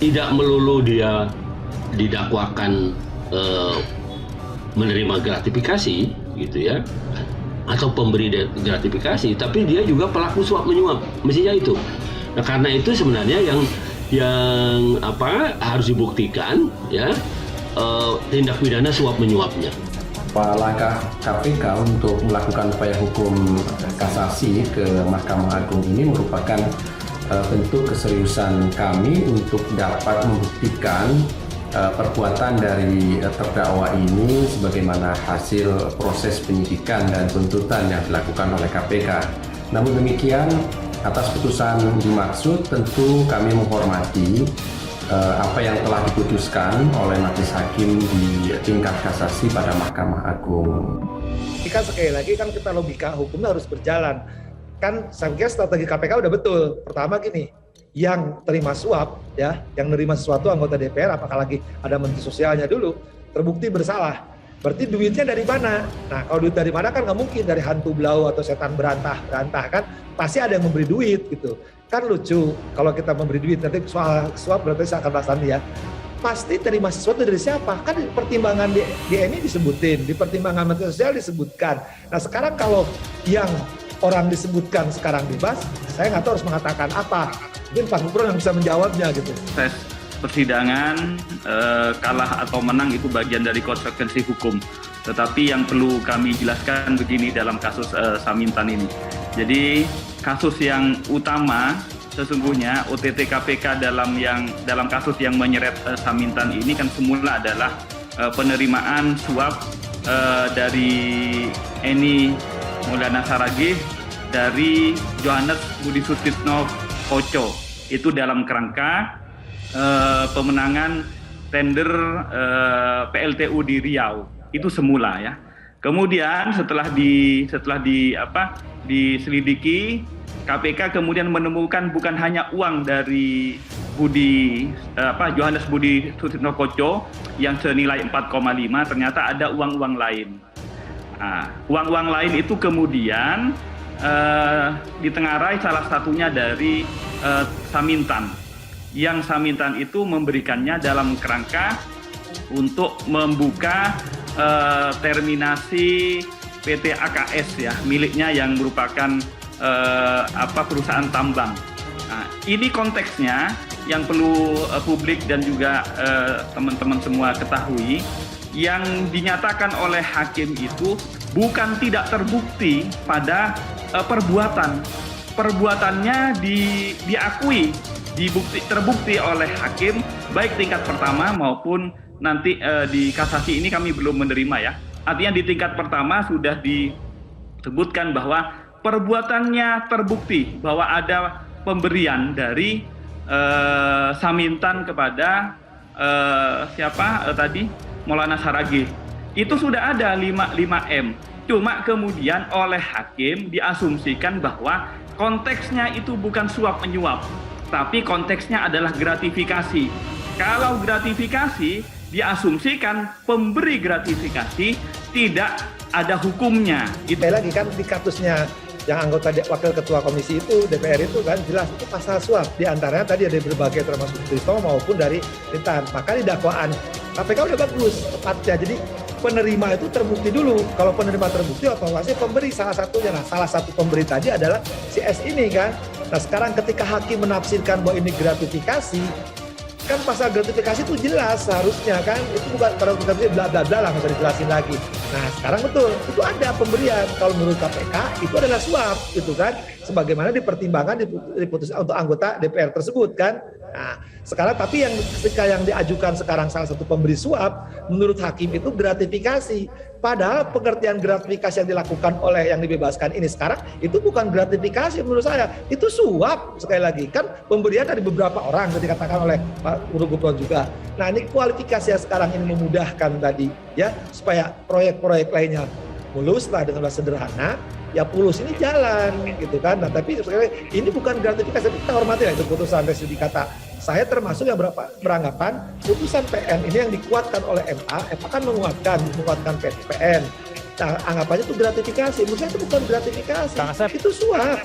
tidak melulu dia didakwakan menerima gratifikasi gitu ya, atau pemberi gratifikasi, tapi dia juga pelaku suap menyuap, mestinya itu. Nah, karena itu sebenarnya yang harus dibuktikan ya, tindak pidana suap menyuapnya. Langkah KPK untuk melakukan upaya hukum kasasi ke Mahkamah Agung ini merupakan bentuk keseriusan kami untuk dapat membuktikan perbuatan dari terdakwa ini sebagaimana hasil proses penyidikan dan tuntutan yang dilakukan oleh KPK. Namun demikian, atas putusan dimaksud tentu kami menghormati apa yang telah diputuskan oleh majelis hakim di tingkat kasasi pada Mahkamah Agung. Kan sekali lagi kan kita logika hukumnya harus berjalan. Kan saya kira strategi KPK udah betul. Pertama gini, yang terima suap ya, yang nerima sesuatu anggota DPR, apalagi ada menteri sosialnya dulu, terbukti bersalah. Berarti duitnya dari mana? Nah, kalau duit dari mana kan nggak mungkin dari hantu blau atau setan berantah kan, pasti ada yang memberi duit gitu. Kan lucu kalau kita memberi duit, nanti soal suap berarti saya akan bahas nanti ya. Pasti terima sesuatu dari siapa? Kan di pertimbangan di MI disebutin, di pertimbangan menteri sosial disebutkan. Nah sekarang kalau yang orang disebutkan sekarang bebas, saya nggak tahu harus mengatakan apa. Mungkin Pak Gubernur yang bisa menjawabnya gitu. Proses persidangan kalah atau menang itu bagian dari konsekuensi hukum. Tetapi yang perlu kami jelaskan begini dalam kasus Samintan ini. Jadi kasus yang utama sesungguhnya OTT KPK dalam kasus yang menyeret Samintan ini kan semula adalah penerimaan suap dari Eni Maulana Saragih dari Johannes Budi Sutisno Koco. Itu dalam kerangka pemenangan tender PLTU di Riau. Itu semula ya. Kemudian setelah diselidiki, KPK kemudian menemukan bukan hanya uang dari Johannes Budi Sutisno Koco yang senilai 4,5, ternyata ada uang-uang lain. Nah, uang-uang lain itu kemudian ditengarai salah satunya dari Samintan. Yang Samintan itu memberikannya dalam kerangka untuk membuka terminasi PT AKS ya, miliknya yang merupakan perusahaan tambang. Nah, ini konteksnya yang perlu publik dan juga teman-teman semua ketahui. Yang dinyatakan oleh hakim itu bukan tidak terbukti pada perbuatan. Perbuatannya diakui, terbukti oleh hakim, baik tingkat pertama maupun nanti di kasasi ini kami belum menerima ya. Artinya di tingkat pertama sudah disebutkan bahwa perbuatannya terbukti bahwa ada pemberian dari Samintan kepada Maulana Saragih. Itu sudah ada 5M. Cuma kemudian oleh hakim diasumsikan bahwa konteksnya itu bukan suap menyuap, tapi konteksnya adalah gratifikasi. Kalau gratifikasi diasumsikan pemberi gratifikasi tidak ada hukumnya. Itu lagi kan di kasusnya yang anggota wakil ketua komisi itu DPR itu kan jelas itu pasal suap. Di antaranya tadi ada berbagai termasuk Trisno maupun dari Intan. Maka di dakwaan KPK udah bagus tepatnya. Jadi penerima itu terbukti dulu. Kalau penerima terbukti otomatis pemberi salah satunya. Nah, salah satu pemberi tadi adalah si S ini kan. Nah sekarang ketika hakim menafsirkan bahwa ini gratifikasi, kan pasal gratifikasi itu jelas seharusnya kan, itu bukan pada gratifikasi bla bla bla lah, nggak usah dijelasin lagi. Nah sekarang betul itu ada pemberian, kalau menurut KPK itu adalah suap gitu kan, sebagaimana dipertimbangkan diputuskan untuk anggota DPR tersebut kan. Nah sekarang tapi yang ketika yang diajukan sekarang salah satu pemberi suap menurut hakim itu gratifikasi, padahal pengertian gratifikasi yang dilakukan oleh yang dibebaskan ini sekarang itu bukan gratifikasi menurut saya, itu suap. Sekali lagi kan pemberian dari beberapa orang yang dikatakan oleh Pak Gubernur juga. Nah ini kualifikasi yang sekarang ini memudahkan tadi ya, supaya proyek-proyek lainnya mulus lah dengan sederhana, ya pulus ini jalan gitu kan. Nah tapi ini bukan gratifikasi, tapi kita hormati lah itu putusan res judikata. Saya termasuk yang beranggapan putusan PN ini yang dikuatkan oleh MA kan menguatkan PN. Nah anggapannya itu gratifikasi, menurut saya itu bukan gratifikasi, itu suap.